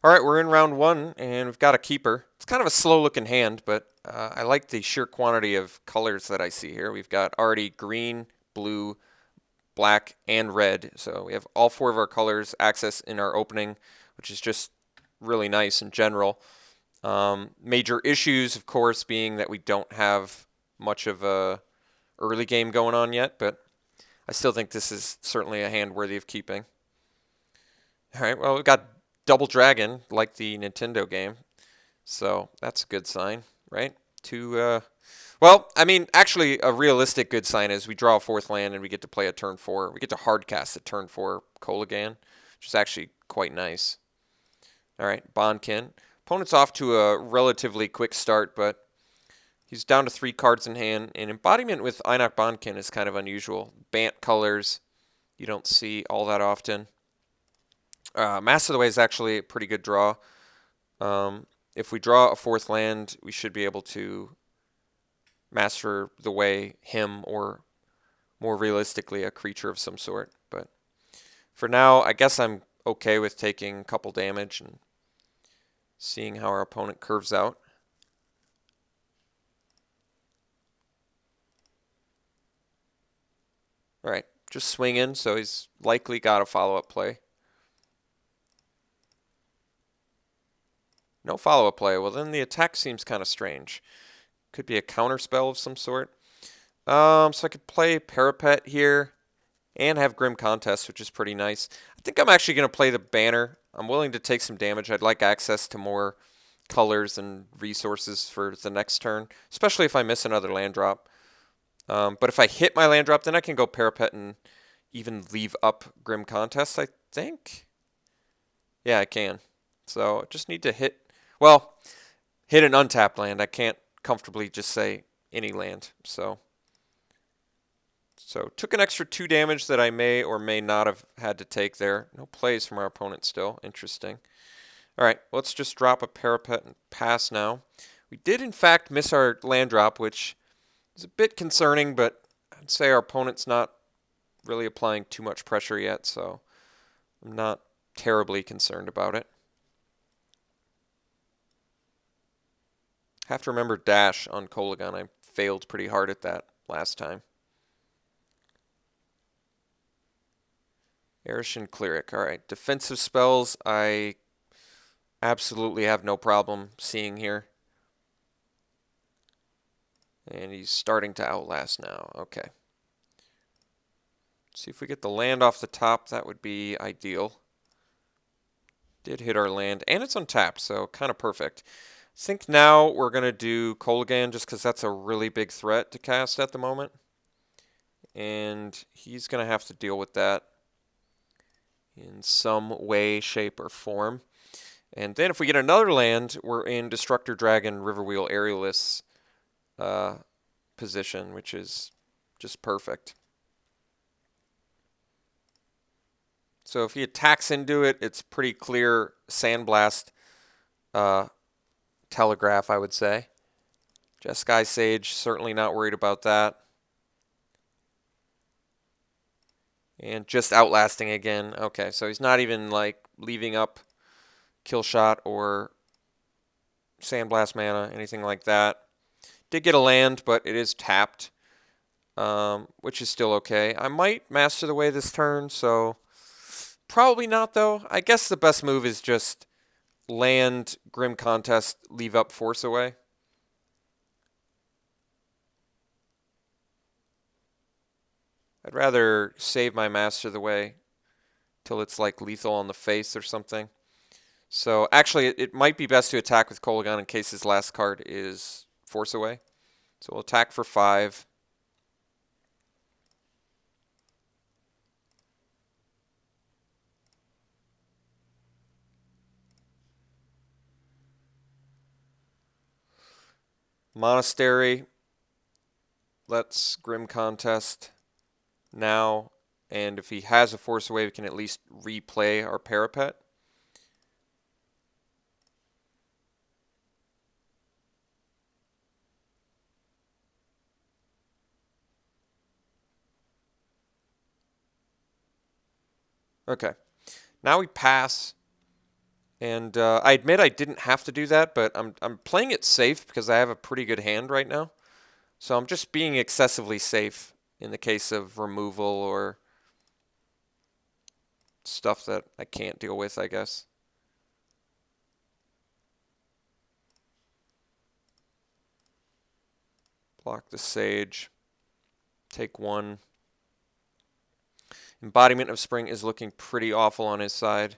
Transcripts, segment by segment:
All right, we're in round one, and we've got a keeper. It's kind of a slow-looking hand, but I like the sheer quantity of colors that I see here. We've got already green, blue, black, and red. So we have all four of our colors access in our opening, which is just really nice in general. Major issues, of course, being that we don't have much of a early game going on yet, but I still think this is certainly a hand worthy of keeping. All right, well, we've got Double Dragon, like the Nintendo game, so that's a good sign, right? Well, I mean, actually, a realistic good sign is we draw a fourth land and we get to play a turn four. We get to hardcast a turn four Kolaghan, which is actually quite nice. All right, Bondkin. Opponent's off to a relatively quick start, but he's down to 3 cards in hand. And embodiment with Einok Bondkin is kind of unusual. Bant colors, you don't see all that often. Master of the Way is actually a pretty good draw. If we draw a fourth land, we should be able to Master the Way him, or more realistically, a creature of some sort. But for now, I guess I'm okay with taking a couple damage and seeing how our opponent curves out. All right, just swinging, so he's likely got a follow-up play. No follow-up play. Well, then the attack seems kind of strange. Could be a counter spell of some sort. So I could play Parapet here and have Grim Contest, which is pretty nice. I think I'm actually going to play the Banner. I'm willing to take some damage. I'd like access to more colors and resources for the next turn, especially if I miss another land drop. But if I hit my land drop, then I can go Parapet and even leave up Grim Contest, I think. Yeah, I can. So I just need to hit an untapped land. I can't comfortably just say any land. So took an extra 2 damage that I may or may not have had to take there. No plays from our opponent still. Interesting. All right, let's just drop a Parapet and pass now. We did, in fact, miss our land drop, which is a bit concerning, but I'd say our opponent's not really applying too much pressure yet, so I'm not terribly concerned about it. Have to remember dash on Kolaghan. I failed pretty hard at that last time. Arishan Cleric. All right, defensive spells I absolutely have no problem seeing here. And he's starting to outlast now. Okay. See if we get the land off the top. That would be ideal. Did hit our land, and it's untapped, so kind of perfect. I think now we're going to do Kolaghan just because that's a really big threat to cast at the moment. And he's going to have to deal with that in some way, shape, or form. And then if we get another land, we're in Destructor Dragon Riverwheel Aerialist position, which is just perfect. So if he attacks into it, it's pretty clear Sandblast Telegraph, I would say. Jeskai Sage, certainly not worried about that. And just outlasting again. Okay, so he's not even like leaving up Kill Shot or Sandblast mana, anything like that. Did get a land, but it is tapped, which is still okay. I might Master the Way this turn, so probably not, though. I guess the best move is just land Grim Contest, leave up Force Away. I'd rather save my Master the Way till it's like lethal on the face or something. So actually, it might be best to attack with Kolaghan in case his last card is Force Away. So we'll attack for 5. Monastery. Let's Grim Contest now. And if he has a Force Away, we can at least replay our Parapet. Okay. Now we pass. And I admit I didn't have to do that, but I'm playing it safe because I have a pretty good hand right now. So I'm just being excessively safe in the case of removal or stuff that I can't deal with, I guess. Block the Sage. Take one. Embodiment of Spring is looking pretty awful on his side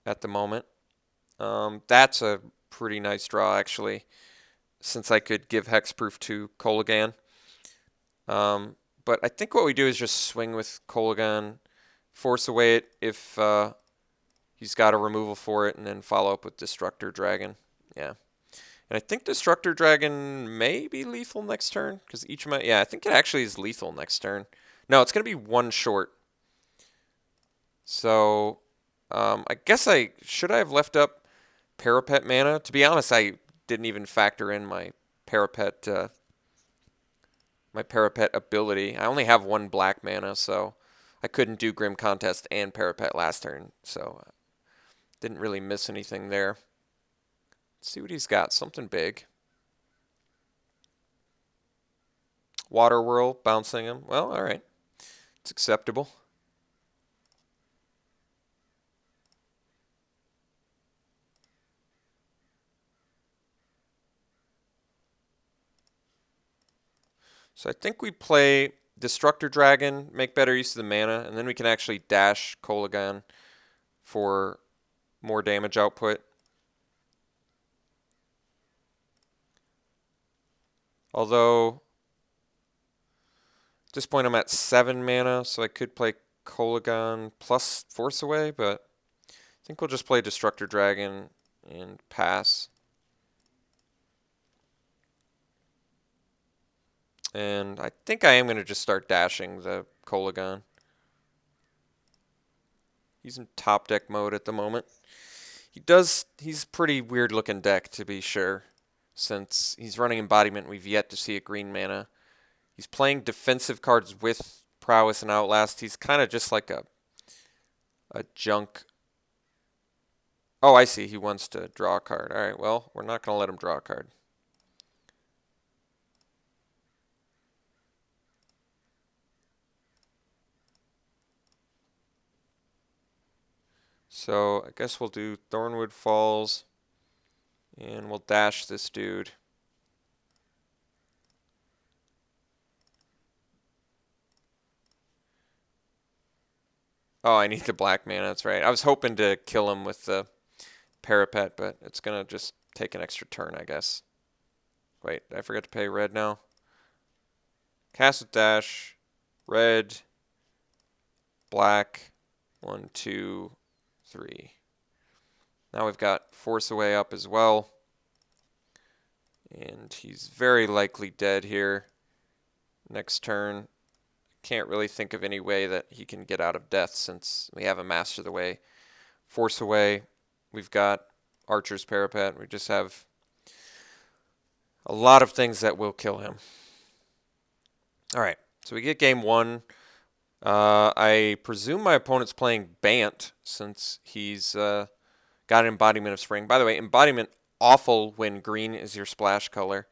at the moment. That's a pretty nice draw, actually, since I could give Hexproof to Kolaghan. But I think what we do is just swing with Kolaghan, force away it if he's got a removal for it, and then follow up with Destructor Dragon. Yeah. And I think Destructor Dragon may be lethal next turn, because each of my... Yeah, I think it actually is lethal next turn. No, it's going to be one short. So, I guess should I have left up Parapet mana? To be honest, I didn't even factor in my Parapet ability. I only have one black mana, so I couldn't do Grim Contest and Parapet last turn, so didn't really miss anything there. Let's see what he's got. Something big. Water Whirl, bouncing him. Well, alright. It's acceptable. So I think we play Destructor Dragon, make better use of the mana, and then we can actually dash Kolaghan for more damage output. Although, at this point I'm at 7 mana, so I could play Kolaghan plus Force Away, but I think we'll just play Destructor Dragon and pass. And I think I am going to just start dashing the Kolaghan. He's in top deck mode at the moment. He's a pretty weird looking deck, to be sure. Since he's running Embodiment, we've yet to see a green mana. He's playing defensive cards with Prowess and Outlast. He's kind of just like a junk. Oh, I see. He wants to draw a card. All right, well, we're not going to let him draw a card. So I guess we'll do Thornwood Falls, and we'll dash this dude. Oh, I need the black mana, that's right. I was hoping to kill him with the Parapet, but it's going to just take an extra turn, I guess. Wait, I forgot to pay red now. Cast with dash, red, black, 1, 2, 3. Now we've got Force Away up as well. And he's very likely dead here. Next turn. Can't really think of any way that he can get out of death since we have a Master the Way. Force Away. We've got Archer's Parapet. We just have a lot of things that will kill him. Alright, so we get game one. I presume my opponent's playing Bant since he's got an Embodiment of Spring. By the way, Embodiment awful when green is your splash color,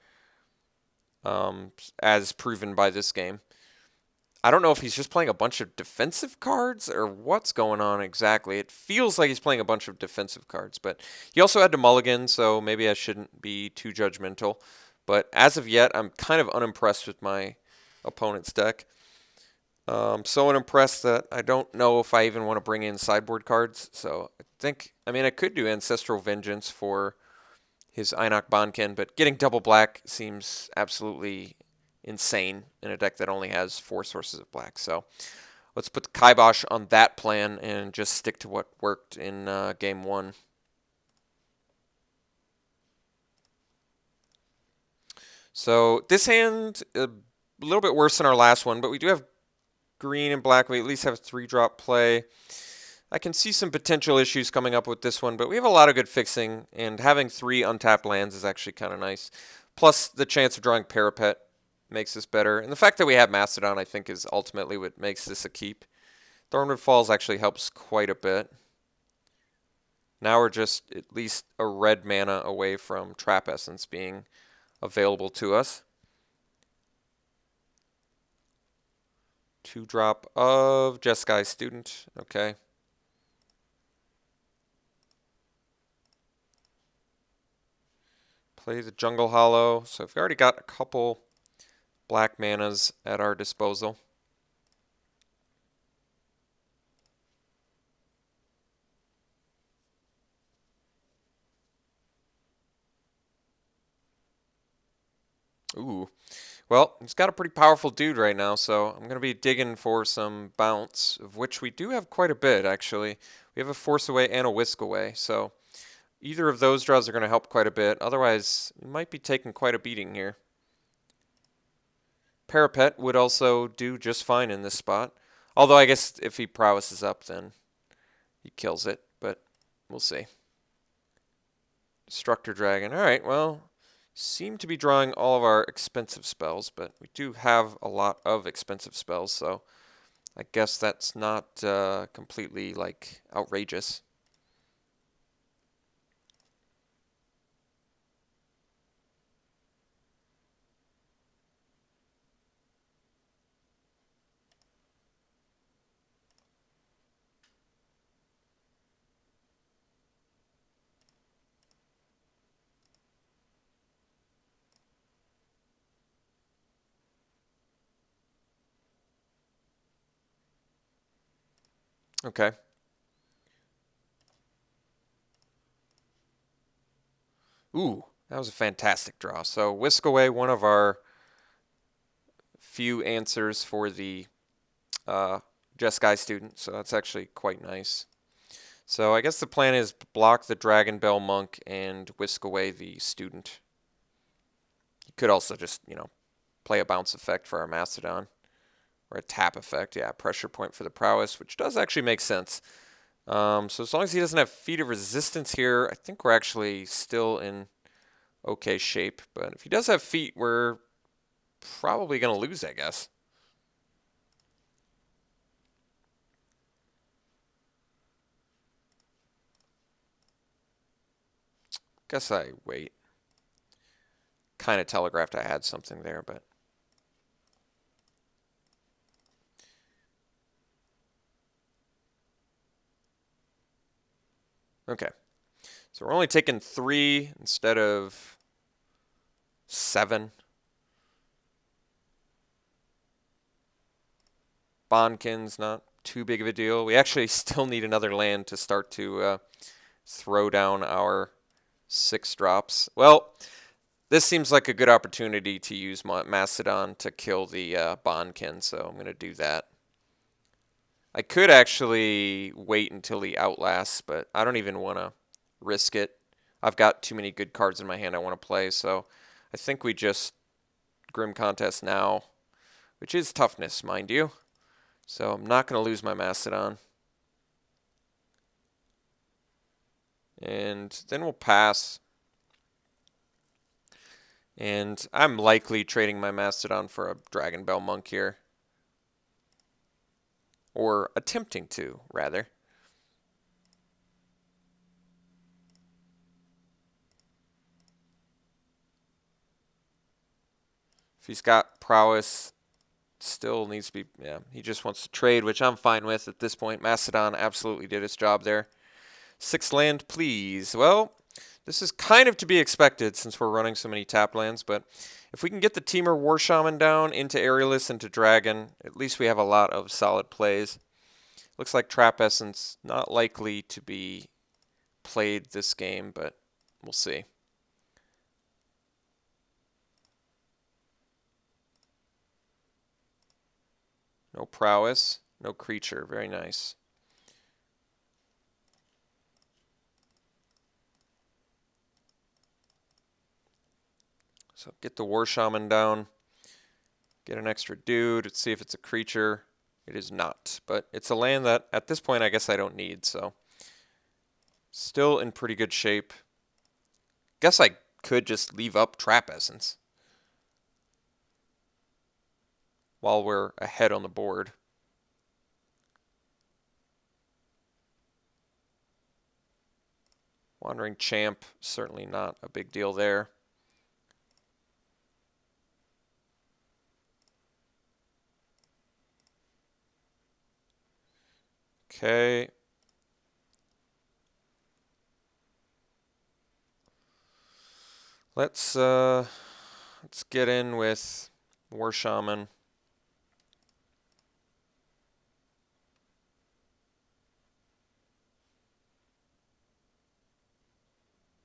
as proven by this game. I don't know if he's just playing a bunch of defensive cards or what's going on exactly. It feels like he's playing a bunch of defensive cards, but he also had to mulligan, so maybe I shouldn't be too judgmental. But as of yet, I'm kind of unimpressed with my opponent's deck. So unimpressed that I don't know if I even want to bring in sideboard cards. So I could do Ancestral Vengeance for his Einok Bonkin, but getting double black seems absolutely insane in a deck that only has 4 sources of black. So let's put the kibosh on that plan and just stick to what worked in game one. So this hand, a little bit worse than our last one, but we do have green and black. We at least have a 3-drop play. I can see some potential issues coming up with this one, but we have a lot of good fixing, and having 3 untapped lands is actually kind of nice. Plus, the chance of drawing Parapet makes this better. And the fact that we have Mastodon, I think, is ultimately what makes this a keep. Thornwood Falls actually helps quite a bit. Now we're just at least a red mana away from Trap Essence being available to us. 2-drop of Jeskai Student. Okay. Play the Jungle Hollow. So we've already got a couple black manas at our disposal. Ooh. Well, he's got a pretty powerful dude right now, so I'm going to be digging for some bounce, of which we do have quite a bit, actually. We have a Force Away and a Whisk Away, so either of those draws are going to help quite a bit. Otherwise, we might be taking quite a beating here. Parapet would also do just fine in this spot. Although I guess if he prowesses up, then he kills it, but we'll see. Destructor Dragon. All right, well, seem to be drawing all of our expensive spells, but we do have a lot of expensive spells, so I guess that's not completely, like, outrageous. Okay. Ooh, that was a fantastic draw. So Whisk Away, one of our few answers for the Jeskai Student, so that's actually quite nice. So I guess the plan is block the Dragon Bell Monk and whisk away the student. You could also just, play a bounce effect for our Mastodon. Or a tap effect, yeah, pressure point for the prowess, which does actually make sense. So as long as he doesn't have Feat of Resistance here, I think we're actually still in okay shape. But if he does have Feat, we're probably going to lose, I guess. Guess I wait. Kind of telegraphed I had something there, but... Okay. So we're only taking 3 instead of 7. Bondkin's not too big of a deal. We actually still need another land to start to throw down our 6 drops. Well, this seems like a good opportunity to use Mastodon to kill the Bondkin, so I'm going to do that. I could actually wait until he outlasts, but I don't even want to risk it. I've got too many good cards in my hand I want to play, so I think we just Grim Contest now, which is toughness, mind you. So I'm not going to lose my Mastodon. And then we'll pass. And I'm likely trading my Mastodon for a Dragon Bell Monk here. Or attempting to, rather. If he's got prowess, still needs to be, yeah, he just wants to trade, which I'm fine with at this point. Mastodon absolutely did its job there. 6 land, please. Well, this is kind of to be expected since we're running so many tap lands, but if we can get the Temur War Shaman down into Aerialist, into Dragon, at least we have a lot of solid plays. Looks like Trap Essence not likely to be played this game, but we'll see. No prowess, no creature. Very nice. So get the War Shaman down. Get an extra dude. Let's see if it's a creature. It is not. But it's a land that, at this point, I guess I don't need. So still in pretty good shape. Guess I could just leave up Trap Essence while we're ahead on the board. Wandering Champ, certainly not a big deal there. Okay. Let's get in with War Shaman.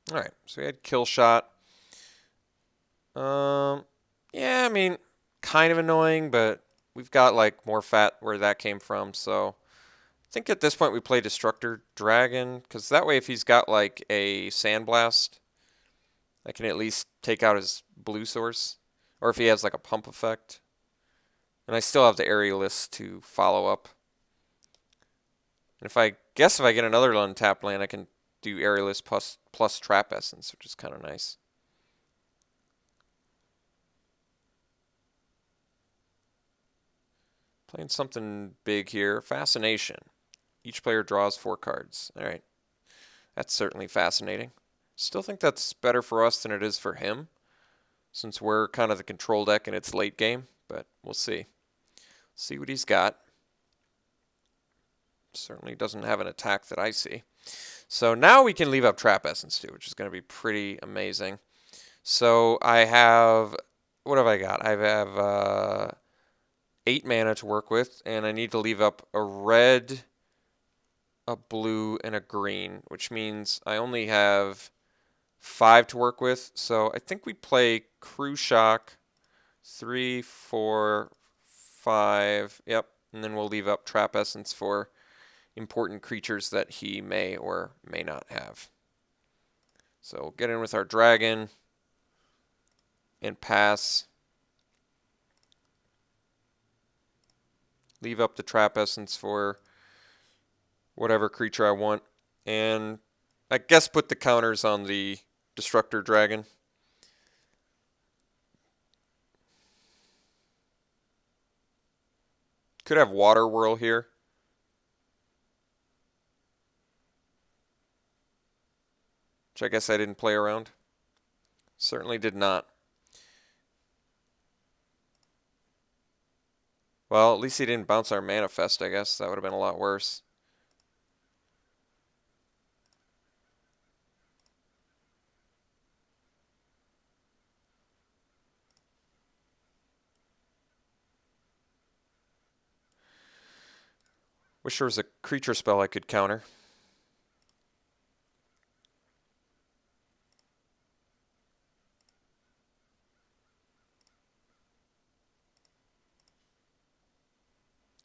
All right, so we had Kill Shot. Yeah, I mean, kind of annoying, but we've got like more fat where that came from. So I think at this point we play Destructor Dragon, because that way if he's got like a Sandblast, I can at least take out his blue source, or if he has like a pump effect. And I still have the Aerialist to follow up. And if I get another untapped land, I can do Aerialist plus Trap Essence, which is kind of nice. Playing something big here. Fascination. Each player draws 4 cards. All right. That's certainly fascinating. Still think that's better for us than it is for him, since we're kind of the control deck and it's late game, but we'll see. See what he's got. Certainly doesn't have an attack that I see. So now we can leave up Trap Essence too, which is going to be pretty amazing. So I have, what have I got? I have 8 mana to work with, and I need to leave up a red, a blue, and a green, which means I only have 5 to work with. So I think we play Crew Shock, 3, 4, 5, yep, and then we'll leave up Trap Essence for important creatures that he may or may not have. So we'll get in with our dragon and pass. Leave up the Trap Essence for whatever creature I want. And I guess put the counters on the Destructor Dragon. Could have Water Whirl here. Which I guess I didn't play around. Certainly did not. Well, at least he didn't bounce our Manifest, I guess. That would have been a lot worse. Wish there was a creature spell I could counter.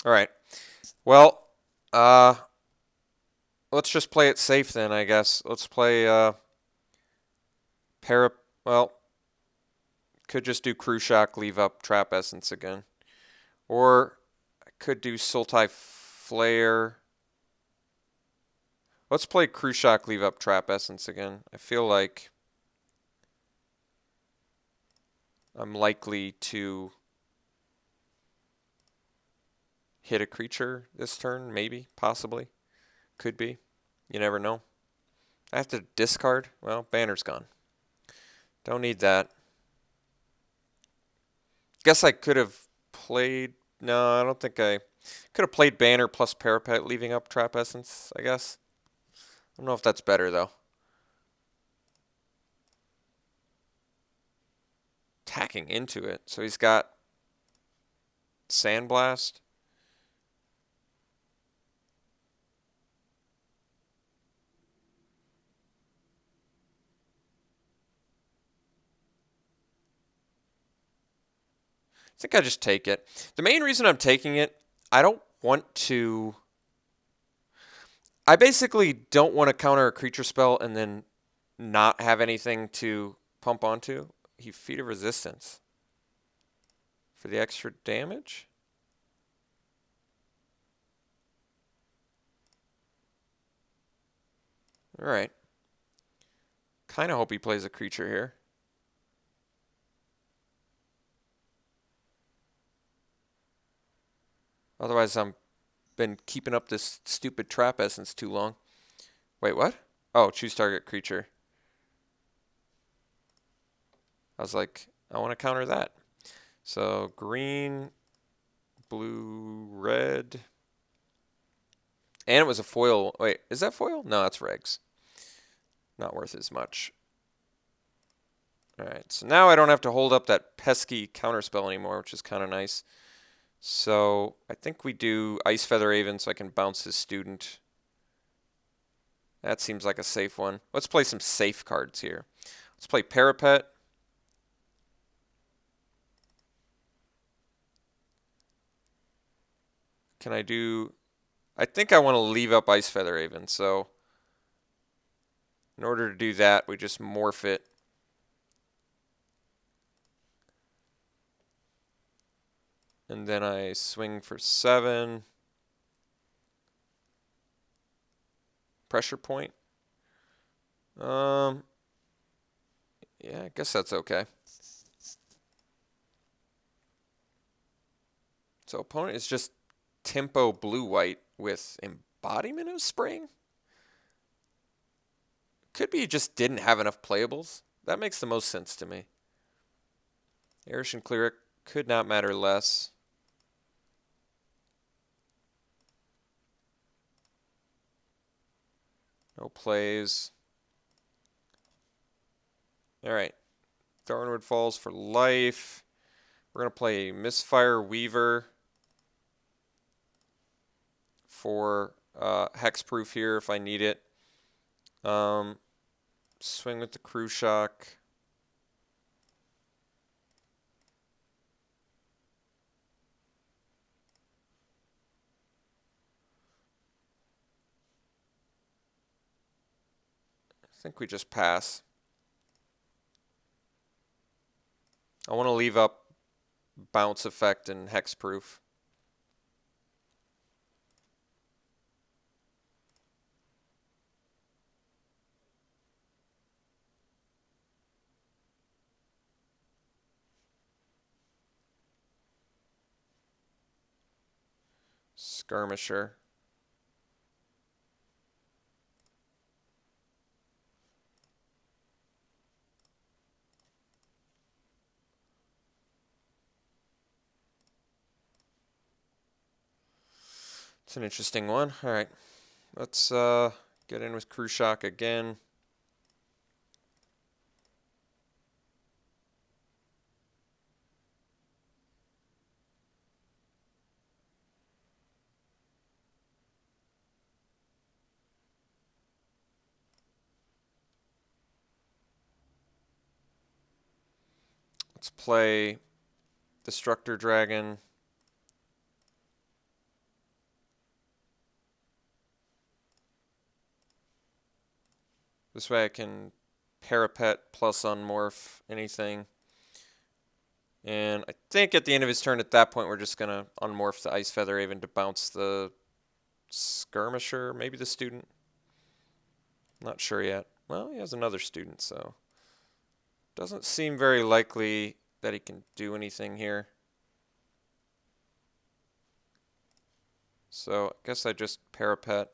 All right. Well, let's just play it safe then, I guess. Let's play well, could just do Crew Shock, leave up Trap Essence again. Or I could do Sultai Flare. Let's play Crew Shock, leave up Trap Essence again. I feel like I'm likely to hit a creature this turn, maybe, possibly. Could be. You never know. I have to discard. Well, Banner's gone. Don't need that. Guess I could have played... No, I don't think I... Could have played Banner plus Parapet, leaving up Trap Essence, I guess. I don't know if that's better, though. Attacking into it. So he's got Sandblast. I think I just take it. The main reason I'm taking it, I don't want to... I basically don't want to counter a creature spell and then not have anything to pump onto. He Feat of Resistance. For the extra damage? Alright. Kind of hope he plays a creature here. Otherwise, I'm been keeping up this stupid Trap Essence too long. Wait, what? Oh, choose target creature. I was like, I want to counter that. So green, blue, red. And it was a foil. Wait, is that foil? No, that's regs. Not worth as much. Alright, so now I don't have to hold up that pesky counterspell anymore, which is kind of nice. So I think we do Ice Feather Raven so I can bounce his student. That seems like a safe one. Let's play some safe cards here. Let's play Parapet. Can I do... I think I want to leave up Ice Feather Raven, so in order to do that, we just morph it. And then I swing for 7. Pressure point. Yeah, I guess that's okay. So opponent is just tempo blue-white with embodiment of spring? Could be he just didn't have enough playables. That makes the most sense to me. Irish and Cleric could not matter less. No plays. Alright. Thornwood Falls for life. We're going to play Misfire Weaver for hexproof here if I need it. Swing with the Crew Shock. I think we just pass. I want to leave up bounce effect and hexproof. Skirmisher. It's an interesting one. All right, let's get in with Crew Shock again. Let's play Destructor Dragon. This way I can Parapet plus Unmorph anything. And I think at the end of his turn at that point we're just going to Unmorph the Ice Feather Raven to bounce the Skirmisher, maybe the Student. Not sure yet. Well, he has another Student, so doesn't seem very likely that he can do anything here. So I guess I just Parapet.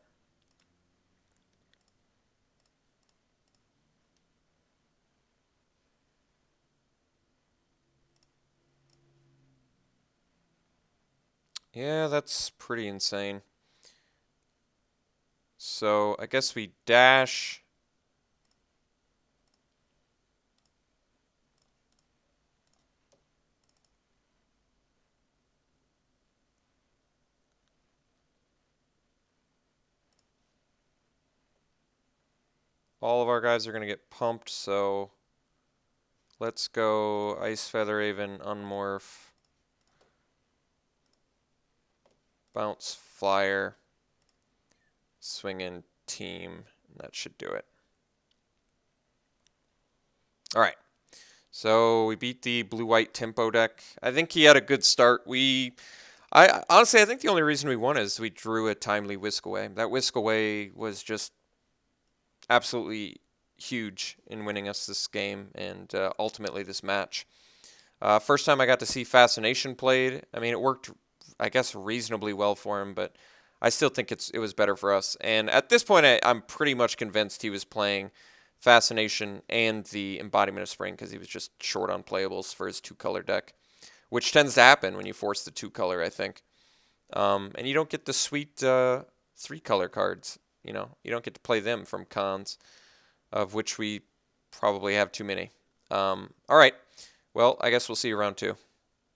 Yeah, that's pretty insane. So I guess we dash. All of our guys are going to get pumped, so let's go Ice Feather Raven, Unmorph, Bounce Flyer, swing in Team, and that should do it. Alright, so we beat the blue-white tempo deck. I think he had a good start. Honestly, I think the only reason we won is we drew a timely Whisk Away. That Whisk Away was just absolutely huge in winning us this game and ultimately this match. First time I got to see Fascination played. I mean, it worked, I guess, reasonably well for him, but I still think it was better for us. And at this point, I'm pretty much convinced he was playing Fascination and the Embodiment of Spring because he was just short on playables for his 2-color deck, which tends to happen when you force the 2-color, I think. And you don't get the sweet 3-color cards. You don't get to play them from cons, of which we probably have too many. All right. Well, I guess we'll see you round 2.